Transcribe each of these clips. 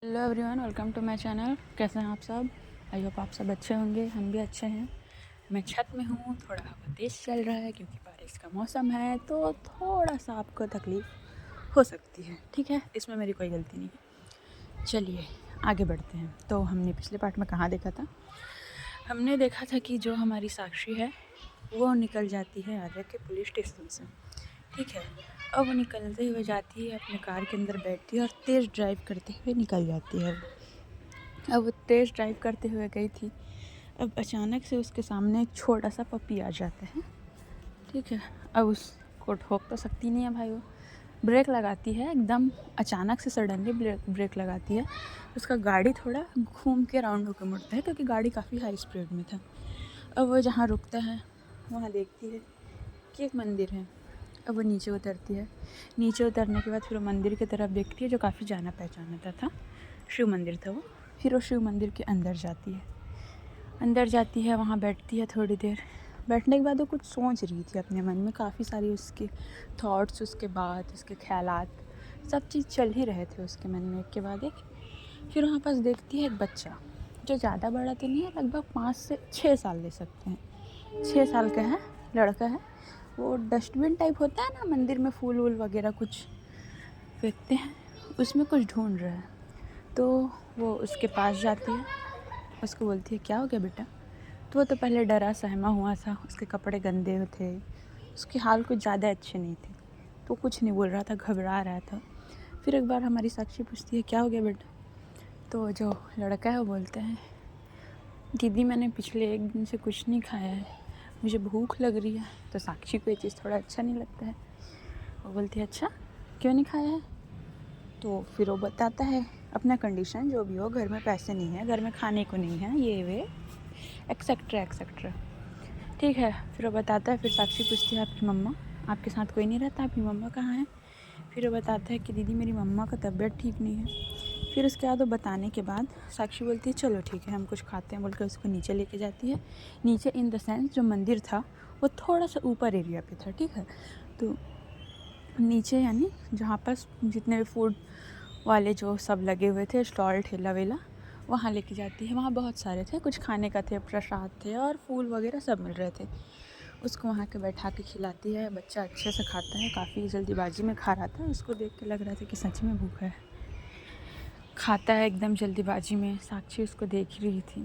Hello everyone, welcome to my channel. कैसे हैं आप सब? आई होप आप सब अच्छे होंगे। हम भी अच्छे हैं। मैं छत में हूँ, थोड़ा हवा तेज़ चल रहा है क्योंकि बारिश का मौसम है, तो थोड़ा सा आपको तकलीफ़ हो सकती है। ठीक है, इसमें मेरी कोई गलती नहीं है। चलिए आगे बढ़ते हैं। तो हमने पिछले पार्ट में कहाँ देखा था? हमने देखा था कि जो हमारी साक्षी है वो निकल जाती है आर्या के पुलिस स्टेशन से। ठीक है, अब वो निकलते हुए जाती है, अपने कार के अंदर बैठती है और तेज़ ड्राइव करते हुए निकल जाती है। अब वो तेज़ ड्राइव करते हुए गई थी। अब अचानक से उसके सामने एक छोटा सा पपी आ जाता है। ठीक है, अब उसको ठोक तो सकती नहीं है भाई। वो ब्रेक लगाती है, एकदम अचानक से सडनली ब्रेक लगाती है। उसका गाड़ी थोड़ा घूम के राउंड होकर मुड़ता है क्योंकि गाड़ी काफ़ी हाई स्पीड में था। अब वो जहाँ रुकता है वहाँ देखती है कि एक मंदिर है। अब वो नीचे उतरती है। नीचे उतरने के बाद फिर वो मंदिर की तरफ देखती है, जो काफ़ी जाना पहचाना था। शिव मंदिर था वो। फिर वो शिव मंदिर के अंदर जाती है। वहाँ बैठती है थोड़ी देर। बैठने के बाद वो कुछ सोच रही थी अपने मन में, काफ़ी सारी उसके थॉट्स, उसके बाद उसके ख्यालात, सब चीज़ चल ही रहे थे उसके मन में एक के बाद एक। फिर वहाँ पास देखती है एक बच्चा, जो ज़्यादा बड़ा तो नहीं है, लगभग 5 से 6 साल ले सकते हैं। 6 साल का है, लड़का है। वो डस्टबिन टाइप होता है ना, मंदिर में फूल वूल वगैरह कुछ फेंकते हैं, उसमें कुछ ढूंढ रहा है। तो वो उसके पास जाती है, उसको बोलती है क्या हो गया बेटा? तो वो तो पहले डरा सहमा हुआ था, उसके कपड़े गंदे थे, उसके हाल कुछ ज़्यादा अच्छे नहीं थे, तो कुछ नहीं बोल रहा था, घबरा रहा था। फिर एक बार हमारी साक्षी पूछती है क्या हो गया बेटा? तो जो लड़का है वो बोलता है दीदी मैंने पिछले 1 दिन से कुछ नहीं खाया है, मुझे भूख लग रही है। तो साक्षी को ये चीज़ थोड़ा अच्छा नहीं लगता है। वो बोलती है अच्छा, क्यों नहीं खाया है? तो फिर वो बताता है अपना कंडीशन, जो भी हो, घर में पैसे नहीं है, घर में खाने को नहीं है, ये वे एक्सेट्रा एक्सेट्रा। ठीक है, फिर वो बताता है। फिर साक्षी पूछती है आपकी मम्मा, आपके साथ कोई नहीं रहता, आपकी मम्मा कहाँ है? फिर वो बताता है कि दीदी मेरी मम्मा का तबीयत ठीक नहीं है। फिर उसके बाद वो बताने के बाद साक्षी बोलती है चलो ठीक है हम कुछ खाते हैं, बोल कर उसको नीचे लेके जाती है। नीचे इन द सेंस जो मंदिर था वो थोड़ा सा ऊपर एरिया पे था। ठीक है, तो नीचे यानी जहाँ पर जितने भी फूड वाले जो सब लगे हुए थे, स्टॉल ठेला वेला, वहाँ लेके जाती है। वहाँ बहुत सारे थे, कुछ खाने का थे, प्रसाद थे और फूल वगैरह सब मिल रहे थे। उसको वहाँ के बैठा के खिलाती है। बच्चा अच्छे से खाता है, काफ़ी जल्दीबाजी में खा रहा था, उसको देख के लग रहा था कि सच में भूख है। खाता है एकदम जल्दीबाजी में। साक्षी उसको देख ही रही थी।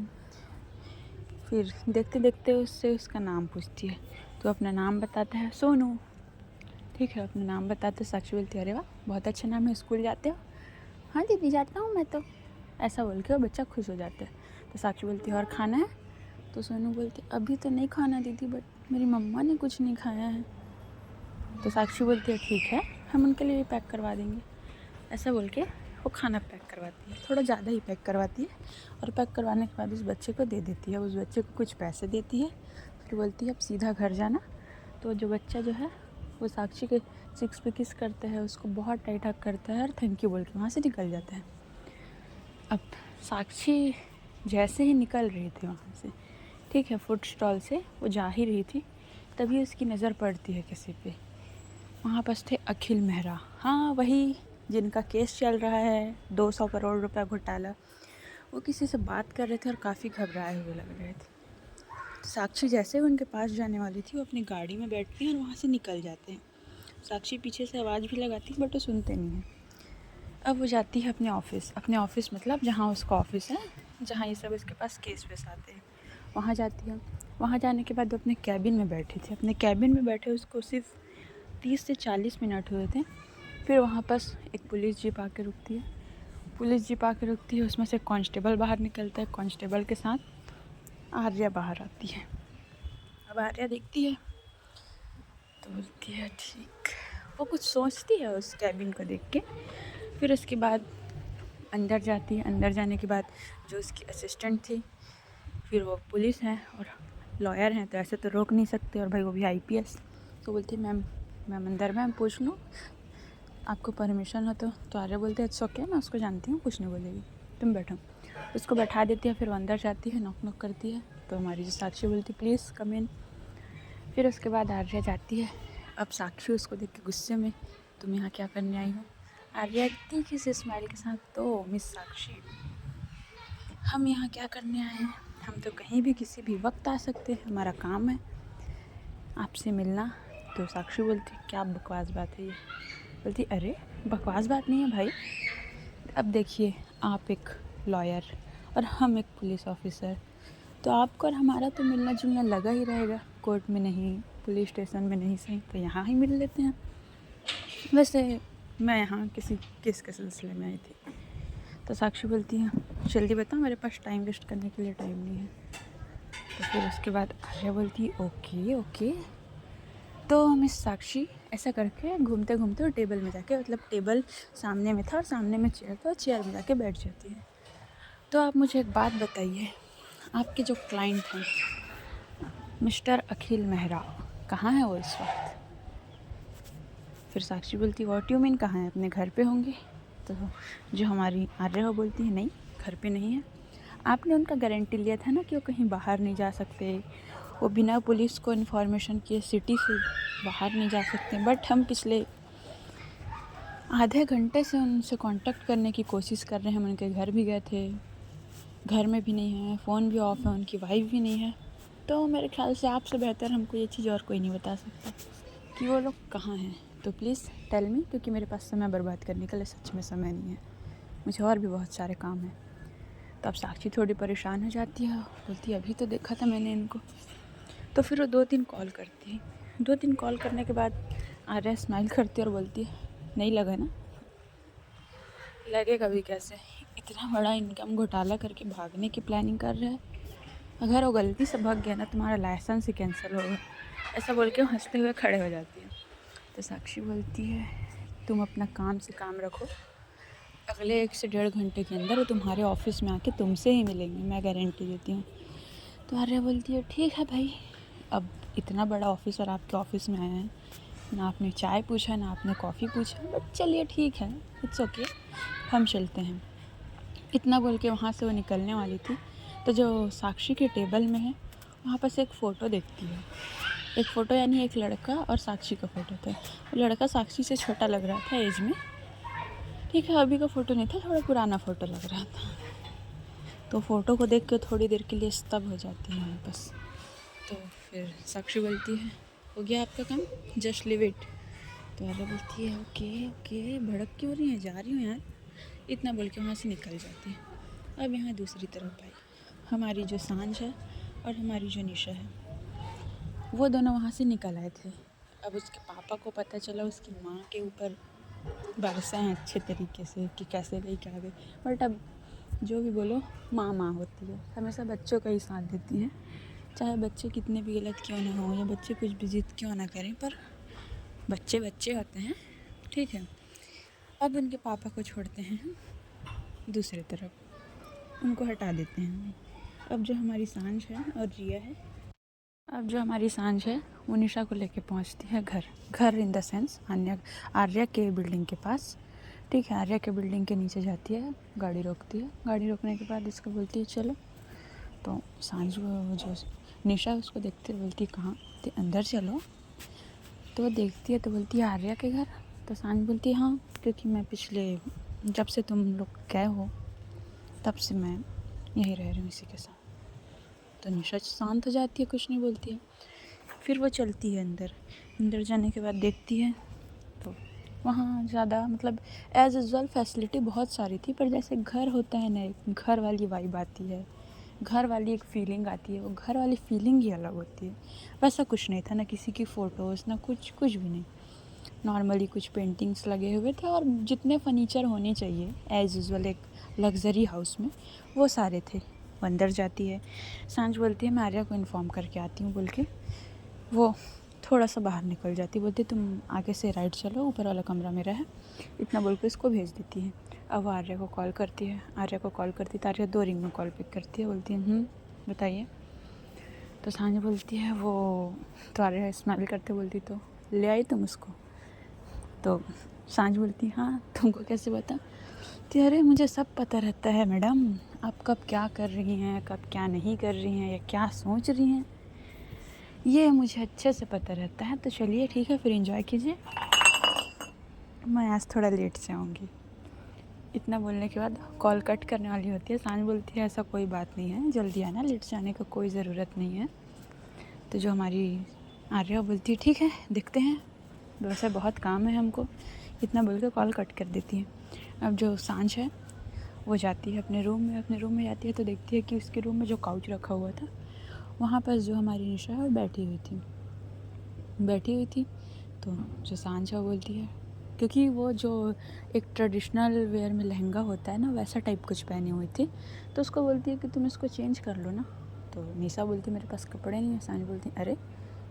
फिर देखते देखते उससे उसका नाम पूछती है, तो अपना नाम बताता है सोनू। ठीक है, अपना नाम बताते साक्षी बोलती है अरे वाह बहुत अच्छा नाम है, स्कूल जाते हो? हाँ दीदी जाता हूँ मैं तो, ऐसा बोल के वो बच्चा खुश हो जाता है। तो साक्षी बोलती है और खाना है? तो सोनू बोलती है अभी तो नहीं खाना दीदी, बट मेरी मम्मा ने कुछ नहीं खाया है। तो साक्षी बोलती है ठीक है हम उनके लिए भी पैक करवा देंगे। ऐसा बोल के वो खाना पैक करवाती है, थोड़ा ज़्यादा ही पैक करवाती है। और पैक करवाने के बाद उस बच्चे को दे देती है। उस बच्चे को कुछ पैसे देती है, फिर बोलती है अब सीधा घर जाना। तो जो बच्चा जो है वो साक्षी के चिक्स पे किस करता है, उसको बहुत टाइट हग करता है और थैंक यू बोल के वहाँ से निकल जाता है। अब साक्षी जैसे ही निकल रही थी वहाँ से, ठीक है, फूड स्टॉल से वो जा ही रही थी, तभी उसकी नज़र पड़ती है किसी पे। वहाँ पास थे अखिल मेहरा। हाँ वही जिनका केस चल रहा है, 200 करोड़ रुपया घोटाला। वो किसी से बात कर रहे थे और काफ़ी घबराए हुए लग रहे थे। तो साक्षी जैसे ही उनके पास जाने वाली थी, वो अपनी गाड़ी में बैठती हैं और वहाँ से निकल जाते हैं। साक्षी पीछे से आवाज़ भी लगाती है बट वो सुनते नहीं हैं। अब वो जाती है अपने ऑफ़िस मतलब जहाँ उसका ऑफ़िस है, जहाँ ये सब इसके पास केस वेस आते हैं, वहाँ जाती है। वहाँ जाने के बाद वो अपने कैबिन में बैठी थी। अपने कैबिन में बैठे उसको सिर्फ 30 से 40 मिनट हुए थे। फिर वहाँ पास एक पुलिस जीप आके रुकती है। उसमें से कांस्टेबल बाहर निकलता है। कांस्टेबल के साथ आर्या बाहर आती है। अब आर्या देखती है तो बोलती है ठीक। वो कुछ सोचती है उस कैबिन को देख के। फिर उसके बाद अंदर जाती है। अंदर जाने के बाद जो उसकी असिस्टेंट थी, फिर वो पुलिस हैं और लॉयर हैं, तो ऐसे तो रोक नहीं सकते, और भाई वो भी आईपीएस। तो बोलती है मैम अंदर मैम पूछ लूँ, आपको परमिशन हो तो आर्या बोलते हैं इट्स ओके, मैं उसको जानती हूँ, कुछ नहीं बोलेगी, तुम बैठो। उसको बैठा देती है। फिर वो अंदर जाती है, नॉक नॉक करती है, तो हमारी जो साक्षी बोलती प्लीज़ कम इन। फिर उसके बाद आर्या जाती है। अब साक्षी उसको देख के गुस्से में, तुम यहाँ क्या करने आई हो? आर्या तीखी से स्माइल के साथ, तो मिस साक्षी हम यहाँ क्या करने आए हैं? हम तो कहीं भी किसी भी वक्त आ सकते हैं, हमारा काम है आपसे मिलना। तो साक्षी बोलती क्या बकवास बात है ये? बोलती अरे बकवास बात नहीं है भाई, अब देखिए आप एक लॉयर और हम एक पुलिस ऑफिसर, तो आपको और हमारा तो मिलना जुलना लगा ही रहेगा, कोर्ट में नहीं, पुलिस स्टेशन में नहीं, सही तो यहाँ ही मिल लेते हैं। वैसे मैं यहाँ किसी केस के सिलसिले में आई थी। तो साक्षी बोलती है जल्दी बता, मेरे पास टाइम वेस्ट करने के लिए टाइम नहीं है। तो फिर उसके बाद आर्या बोलती है ओके ओके। तो मिस साक्षी ऐसा करके घूमते घूमते वो टेबल में जाके, मतलब टेबल सामने में था और सामने में चेयर था, चेयर में जाके बैठ जाती है। तो आप मुझे एक बात बताइए, आपके जो क्लाइंट हैं मिस्टर अखिल मेहरा, कहाँ है वो इस वक्त? फिर साक्षी बोलती व्हाट यू मीन, कहाँ है? अपने घर पे होंगे। तो जो हमारी आर्या वो बोलती है नहीं, घर पे नहीं है। आपने उनका गारंटी लिया था ना कि वो कहीं बाहर नहीं जा सकते, वो बिना पुलिस को इन्फॉर्मेशन किए सिटी से बाहर नहीं जा सकते। बट हम पिछले आधे घंटे से उनसे कांटेक्ट करने की कोशिश कर रहे हैं, हम उनके घर भी गए थे, घर में भी नहीं है, फ़ोन भी ऑफ है, उनकी वाइफ भी नहीं है। तो मेरे ख्याल से आपसे बेहतर हमको ये चीज़ और कोई नहीं बता सकता कि वो लोग कहाँ हैं। तो प्लीज़ टेल मी, क्योंकि मेरे पास समय बर्बाद करने के लिए सच में समय नहीं है, मुझे और भी बहुत सारे काम हैं। तो अब साक्षी थोड़ी परेशान हो जाती है, बोलती है अभी तो देखा था मैंने इनको। तो फिर वो 2-3 कॉल करती है। 2-3 कॉल करने के बाद आर्या स्माइल करती है और बोलती है नहीं लगा ना? लगेगा भी कैसे, इतना बड़ा इनकम घोटाला करके भागने की प्लानिंग कर रहा है, अगर वो गलती से भाग गया ना तुम्हारा लाइसेंस ही कैंसिल होगा। ऐसा बोल के वो हंसते हुए खड़े हो जाती है। तो साक्षी बोलती है तुम अपना काम से काम रखो, अगले 1 से 1.5 घंटे के अंदर वो तुम्हारे ऑफिस में आके तुमसे ही मिलेंगे, मैं गारंटी देती हूँ। तो आर्या बोलती है ठीक है भाई, अब इतना बड़ा ऑफिसर आपके ऑफिस में आया है, ना आपने चाय पूछा ना आपने कॉफ़ी पूछा, बट चलिए ठीक है, इट्स ओके, हम चलते हैं। इतना बोल के वहाँ से वो निकलने वाली थी, तो जो साक्षी के टेबल में है वहाँ पर से एक फ़ोटो देखती है। एक फ़ोटो यानी एक लड़का और साक्षी का फ़ोटो था। वो लड़का साक्षी से छोटा लग रहा था एज में, ठीक है, अभी का फ़ोटो नहीं था, थोड़ा पुराना फ़ोटो लग रहा था। तो फ़ोटो को देख के थोड़ी देर के लिए स्तब्ध हो जाती है बस। तो फिर साक्षी बोलती है हो गया आपका काम, जस्ट लिव इट। तो आर्या बोलती है ओके ओके, भड़क क्यों रही है, जा रही हूँ यार, इतना बोल के वहाँ से निकल जाती है। अब यहाँ दूसरी तरफ आई, हमारी जो सांझ है और हमारी जो निशा है, वो दोनों वहाँ से निकल आए थे। अब उसके पापा को पता चला उसकी माँ के ऊपर बरसे हैं अच्छे तरीके से कि कैसे गई क्या गई, बट अब जो भी बोलो माँ माँ होती है, हमेशा बच्चों का ही साथ देती है, चाहे बच्चे कितने भी गलत क्यों ना हो या बच्चे कुछ भी जिद क्यों ना करें, पर बच्चे बच्चे होते हैं, ठीक है। अब उनके पापा को छोड़ते हैं हम दूसरी तरफ, उनको हटा देते हैं। अब जो हमारी सांझ है और रिया है, अब जो हमारी सांझ है वो निशा को लेके पहुंचती है घर, घर इन द सेंस आर्या के बिल्डिंग के पास, ठीक है। आर्या के बिल्डिंग के नीचे जाती है, गाड़ी रोकती है, गाड़ी रोकने के बाद इसको बोलती है चलो। तो सांझ वो जो निशा उसको देखते बोलती है कहाँ, तो अंदर चलो। तो वो देखती है तो बोलती है आर्या के घर। तो सांझ बोलती है हाँ, क्योंकि मैं पिछले जब से तुम लोग गए हो तब से मैं यहीं रह रही हूँ इसी के साथ। तो निशा शांत हो जाती है, कुछ नहीं बोलती है। फिर वो चलती है अंदर, अंदर जाने के बाद देखती है तो वहाँ ज़्यादा मतलब एज़ यूजुअल फैसिलिटी बहुत सारी थी, पर जैसे घर होता है ना, घर वाली वाइब आती है, घर वाली एक फ़ीलिंग आती है, वो घर वाली फ़ीलिंग ही अलग होती है। वैसा कुछ नहीं था, ना किसी की फ़ोटोज़, ना कुछ कुछ भी नहीं, नॉर्मली कुछ पेंटिंग्स लगे हुए थे और जितने फर्नीचर होने चाहिए एज़ यूजुअल एक लग्जरी हाउस में, वो सारे थे। वो अंदर जाती है, सांझ बोलती है मैं आर्या को इन्फॉर्म करके आती हूँ बोल के वो थोड़ा सा बाहर निकल जाती, बोलती तुम आगे से राइट चलो, ऊपर वाला कमरा मेरा है, इतना बोल के इसको भेज देती है। अब वो आर्या को कॉल करती है, आर्या को कॉल करती है तो आर्या 2 रिंग में कॉल पिक करती है, बोलती है बताइए। तो सांझ बोलती है वो, तो आर्या स्माइल करते बोलती तो ले आई तुम उसको? तो सांझ बोलती हाँ, तुमको कैसे पता? तो अरे मुझे सब पता रहता है मैडम, आप कब क्या कर रही हैं, कब क्या नहीं कर रही हैं, या क्या सोच रही हैं, ये मुझे अच्छे से पता रहता है। तो चलिए ठीक है, फिर एंजॉय कीजिए। मैं आज थोड़ा लेट से आऊँगी। इतना बोलने के बाद कॉल कट करने वाली होती है। सांझ बोलती है ऐसा कोई बात नहीं है, जल्दी आना, लेट से आने का कोई ज़रूरत नहीं है। तो जो हमारी आर्या बोलती है ठीक है देखते हैं, वैसे बहुत काम है हमको, इतना बोल के कॉल कट कर देती है। अब जो सांझ है वो जाती है अपने रूम में जाती है तो देखती है कि उसके रूम में जो काउच रखा हुआ था वहाँ पर जो हमारी निशा है वो बैठी हुई थी। तो जो सांझ है वो बोलती है, क्योंकि वो जो एक ट्रेडिशनल वेयर में लहंगा होता है ना वैसा टाइप कुछ पहनी हुई थी, तो उसको बोलती है कि तुम इसको चेंज कर लो ना। तो निशा बोलती है मेरे पास कपड़े नहीं है। सांझ बोलती है अरे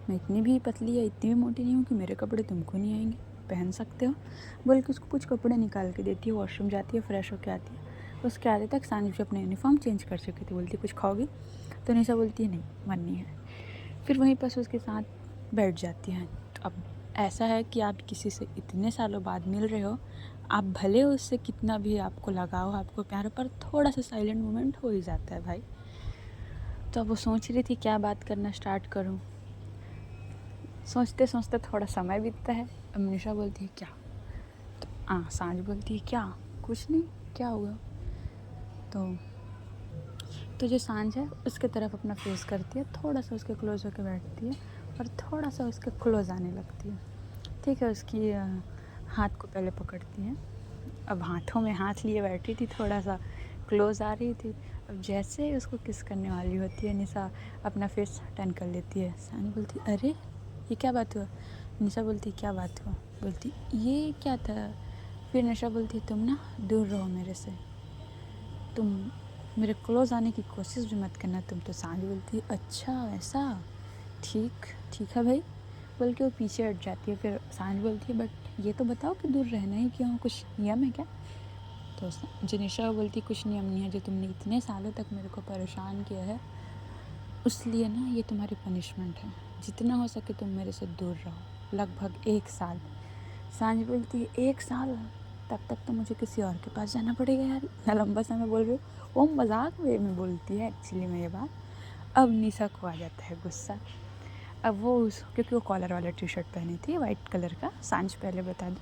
मैं इतनी भी पतली या इतनी भी मोटी नहीं हूँ कि मेरे कपड़े तुमको नहीं आएंगे, पहन सकते हो। बोल के उसको कुछ कपड़े निकाल के देती है, वॉशरूम जाती है, फ्रेश होके आती है। उसके आधे तक सांझ भी अपने यूनिफॉर्म चेंज कर चुकी थी। बोलती कुछ खाओगी? तो निशा बोलती है नहीं मन नहीं है। फिर वहीं पर उसके साथ बैठ जाती है। तो अब ऐसा है कि आप किसी से इतने सालों बाद मिल रहे हो, आप भले उससे कितना भी आपको लगाओ, आपको प्यार हो, पर थोड़ा सा साइलेंट मोमेंट हो ही जाता है भाई। तो अब वो सोच रही थी क्या बात करना स्टार्ट करूं। सोचते सोचते थोड़ा समय बीतता है। अब निशा बोलती है क्या? तो सांझ बोलती है क्या? कुछ नहीं, क्या हुआ? तो जो सांझ है उसके तरफ अपना फेस करती है, थोड़ा सा उसके क्लोज होकर बैठती है और थोड़ा सा उसके क्लोज आने लगती है। ठीक है, उसकी हाथ को पहले पकड़ती है। अब हाथों में हाथ लिए बैठी थी, थोड़ा सा क्लोज आ रही थी। अब जैसे ही उसको किस करने वाली होती है निशा अपना फेस टर्न कर लेती है। सांझ बोलती अरे ये क्या बात हुआ? निशा बोलती क्या बात हुआ? बोलती ये क्या था? फिर निशा बोलती तुम ना दूर रहो मेरे से, तुम मेरे क्लोज आने की कोशिश भी मत करना तुम। तो सांझ बोलती अच्छा ऐसा, ठीक है भाई, बोल के वो पीछे हट जाती है। फिर सांझ बोलती है बट ये तो बताओ कि दूर रहना ही क्यों, कुछ नियम है क्या? तो जनिशा बोलती कुछ नियम नहीं है, जो तुमने इतने सालों तक मेरे को परेशान किया है उसलिए ना ये तुम्हारी पनिशमेंट है, जितना हो सके तुम मेरे से दूर रहो। लगभग 1 साल। सांझ बोलती है 1 साल? तब तक तो मुझे किसी और के पास जाना पड़ेगा यार, इतना लंबा समय बोल रही हो। वो मजाक वे में बोलती है एक्चुअली में ये बात। अब निशा को आ जाता है गुस्सा। अब वो क्योंकि वो कॉलर वाला टी शर्ट पहनी थी वाइट कलर का, सांझ पहले बता दूँ।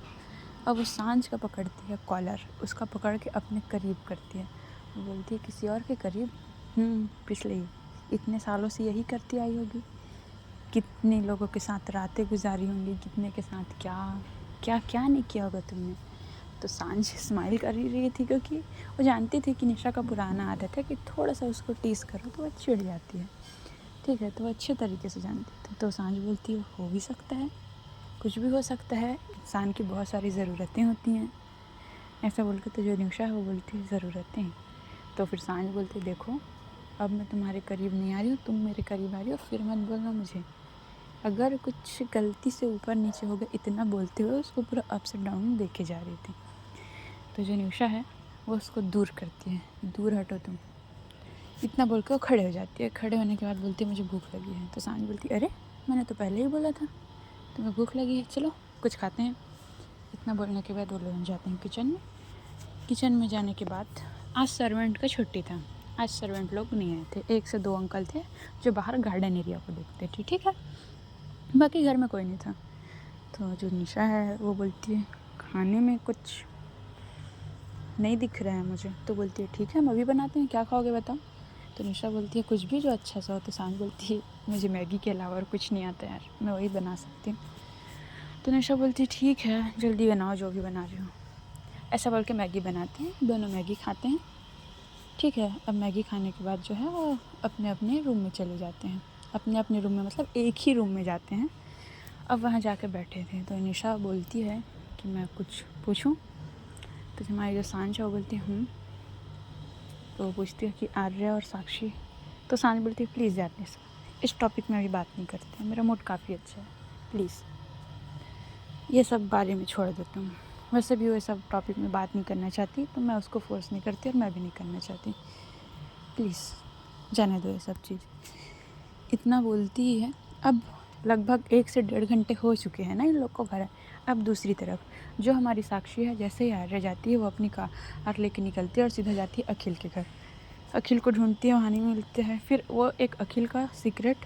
अब वो सांझ का पकड़ती है कॉलर, उसका पकड़ के अपने करीब करती है। वो बोलती है किसी और के करीब? पिछले इतने सालों से यही करती आई होगी, कितने लोगों के साथ रातें गुजारी होंगी, कितने के साथ क्या क्या क्या नहीं किया होगा तुमने। तो सांझ स्माइल कर ही रही थी, क्योंकि वो जानती थी कि निशा का पुराना आदत है कि थोड़ा सा उसको टीस करो तो वह चिढ़ जाती है। ठीक है, तो वो अच्छे तरीके से जानती थी। तो सांझ बोलती है हो भी सकता है, कुछ भी हो सकता है, इंसान की बहुत सारी ज़रूरतें होती हैं। ऐसा बोल के तो जो निशा है वो बोलती है ज़रूरतें। तो फिर सांझ बोलती देखो अब मैं तुम्हारे करीब नहीं आ रही हूँ, तुम मेरे करीब आ रही हो, फिर मत बोलना मुझे। अगर कुछ गलती से ऊपर नीचे हो गया, इतना बोलते हुए उसको पूरा अप्स एंड डाउन देखे जा रही थी। तो जो निशा है वो उसको दूर करती है, दूर हटो तुम, इतना बोल के वो खड़े हो जाती है। खड़े होने के बाद बोलती है मुझे भूख लगी है। तो सांझ बोलती अरे मैंने तो पहले ही बोला था तुम्हें भूख लगी है, चलो कुछ खाते हैं। इतना बोलने के बाद वो लोग जाते हैं किचन में। किचन में जाने के बाद आज सर्वेंट का छुट्टी था, आज सर्वेंट लोग नहीं आए थे। 1 से 2 अंकल थे जो बाहर गार्डन एरिया को देखते थे, ठीक है, बाकी घर में कोई नहीं था। तो जो निशा है वो बोलती है खाने में कुछ नहीं दिख रहा है मुझे। तो बोलती है ठीक है हम अभी बनाते हैं, क्या खाओगे बताओ। तो निशा बोलती है कुछ भी जो अच्छा सा हो। तो सांझ बोलती है मुझे मैगी के अलावा और कुछ नहीं आता यार, मैं वही बना सकती हूँ। तो निशा बोलती है ठीक है जल्दी बनाओ जो भी बना रही हो। ऐसा बोल के मैगी बनाते हैं, दोनों मैगी खाते हैं। ठीक है, अब मैगी खाने के बाद जो है वो अपने अपने रूम में चले जाते हैं। अपने अपने रूम में मतलब एक ही रूम में जाते हैं। अब वहाँ जाकर बैठे थे तो निशा बोलती है कि मैं कुछ पूछूं। तो हमारी जो सांझ है वो बोलती है तो वो पूछती है कि आर्या और साक्षी। तो सांझ बोलती है प्लीज़ यार इस टॉपिक में अभी बात नहीं करते हैं, मेरा मूड काफ़ी अच्छा है, प्लीज़ ये सब बारे में छोड़ देता हूँ। वैसे भी वो सब टॉपिक में बात नहीं करना चाहती तो मैं उसको फोर्स नहीं करती और मैं भी नहीं करना चाहती, प्लीज़ जाने दो ये सब चीज़। इतना बोलती ही है। अब लगभग 1 से 1.5 घंटे हो चुके हैं ना इन लोग को घर। अब दूसरी तरफ जो हमारी साक्षी है, जैसे ही आर्या जाती है वो अपनी कार लेके निकलती है और सीधा जाती है अखिल के घर। अखिल को ढूंढती है, वहाँ नहीं मिलते हैं। फिर वो एक अखिल का सीक्रेट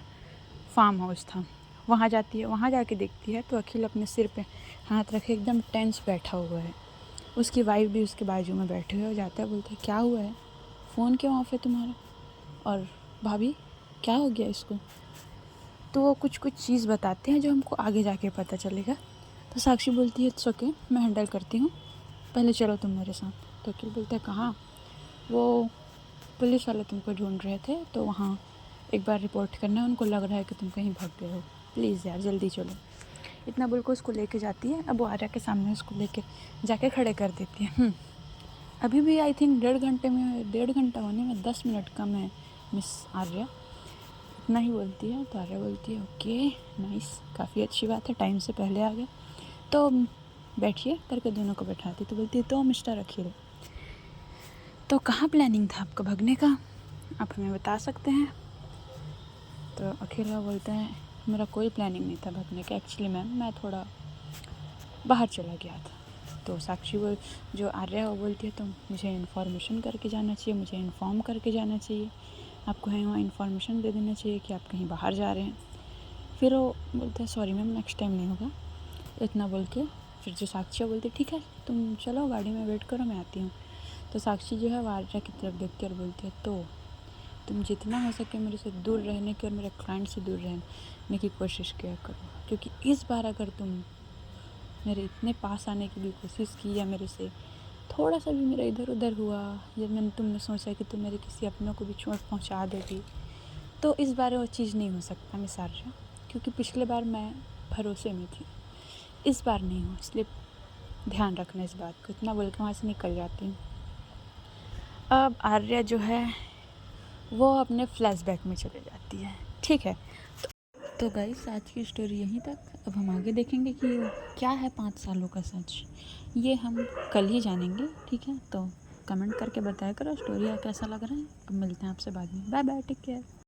फार्म हाउस था वहाँ जाती है, वहाँ जाके देखती है तो अखिल अपने सिर पे हाथ रखे एकदम टेंस बैठा हुआ है। उसकी वाइफ भी उसके बाजू में बैठे हुए, जाता है बोलते है क्या हुआ है, फ़ोन क्यों ऑफ है तुम्हारा, और भाभी क्या हो गया इसको। तो वो कुछ कुछ चीज़ बताते हैं जो हमको आगे जाके पता चलेगा। तो साक्षी बोलती है इट्स ओके, मैं हैंडल करती हूँ, पहले चलो तुम मेरे साथ। तो अखिल बोलता है कहाँ, वो पुलिस वाले तुमको ढूंढ रहे थे, तो वहाँ एक बार रिपोर्ट करना है, उनको लग रहा है कि तुम कहीं भाग गए हो, प्लीज़ यार जल्दी चलो। इतना बोल के उसको लेके जाती है। अब वो आर्या के सामने उसको लेके जाके खड़े कर देती है। अभी भी आई थिंक 1.5 घंटा होने में 10 मिनट कम है मिस आर्या, इतना ही बोलती है। तो आर्या बोलती है ओके नाइस, काफ़ी अच्छी बात है, टाइम से पहले आ गए, तो बैठिए करके दोनों को बैठाती। तो बोलती है तो मिस्टर अखिल, तो कहाँ प्लानिंग था आपका भागने का, आप हमें बता सकते हैं। तो अखिल बोलते हैं मेरा कोई प्लानिंग नहीं था भागने का, एक्चुअली मैम मैं थोड़ा बाहर चला गया था। तो साक्षी वो जो आर्या है वो बोलती है तो मुझे इन्फॉर्मेशन करके जाना चाहिए, मुझे इन्फॉर्म करके जाना चाहिए, आपको है वहाँ इन्फॉर्मेशन दे देना चाहिए कि आप कहीं बाहर जा रहे हैं। फिर वो बोलता है सॉरी मैम नेक्स्ट टाइम नहीं होगा, इतना बोल के फिर जो साक्षी बोलती है ठीक है तुम चलो गाड़ी में वेट करो मैं आती हूँ। तो साक्षी जो है वो आर्या की तरफ देखती है और बोलती है तो तुम जितना हो सके मेरे से दूर रहने की और मेरे क्लाइंट से दूर रहने की कोशिश किया करो, क्योंकि इस बार अगर तुम मेरे इतने पास आने की भी कोशिश की या मेरे से थोड़ा सा भी मेरा इधर उधर हुआ या तुमने सोचा कि तुम मेरे किसी अपनों को भी चोट पहुंचा दोगी, तो इस बार वो चीज़ नहीं हो सकता मिस आर्या, क्योंकि पिछले बार मैं भरोसे में थी, इस बार नहीं हूँ, इसलिए ध्यान रखना इस बात को। इतना बोल के वहाँ से निकल जाती हूँ। अब आर्या जो है वो अपने फ्लैशबैक में चले जाती है। ठीक है, तो गाइस आज की स्टोरी यहीं तक। अब हम आगे देखेंगे कि क्या है 5 सालों का सच, ये हम कल ही जानेंगे। ठीक है, तो कमेंट करके बताया करो स्टोरी कैसा लग रहा है। अब मिलते हैं आपसे बाद में, बाय बाय, टेक केयर।